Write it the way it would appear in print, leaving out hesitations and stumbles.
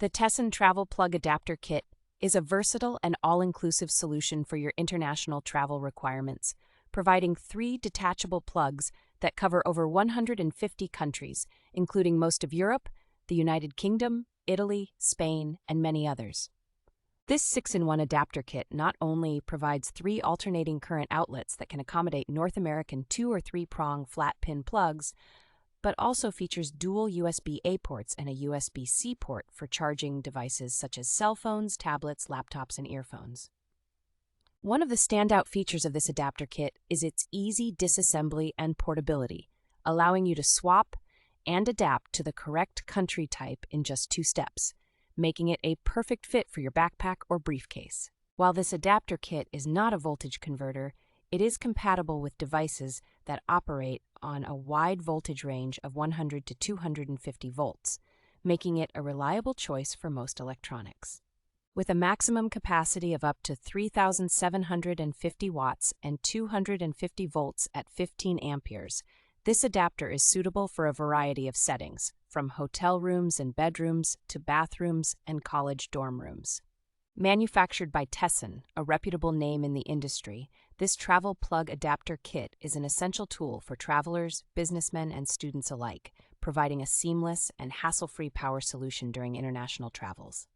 The TESSAN Travel Plug Adapter Kit is a versatile and all-inclusive solution for your international travel requirements, providing 3 detachable plugs that cover over 150 countries, including most of Europe, the United Kingdom, Italy, Spain, and many others. This 6-in-1 adapter kit not only provides 3 alternating current outlets that can accommodate North American 2 or 3 prong flat pin plugs, but also features dual USB-A ports and a USB-C port for charging devices such as cell phones, tablets, laptops, and earphones. One of the standout features of this adapter kit is its easy disassembly and portability, allowing you to swap and adapt to the correct country type in just 2 steps, making it a perfect fit for your backpack or briefcase. While this adapter kit is not a voltage converter, it is compatible with devices that operate on a wide voltage range of 100 to 250 volts, making it a reliable choice for most electronics. With a maximum capacity of up to 3,750 watts and 250 volts at 15 amperes, this adapter is suitable for a variety of settings, from hotel rooms and bedrooms to bathrooms and college dorm rooms. Manufactured by TESSAN, a reputable name in the industry, this travel plug adapter kit is an essential tool for travelers, businessmen, and students alike, providing a seamless and hassle-free power solution during international travels.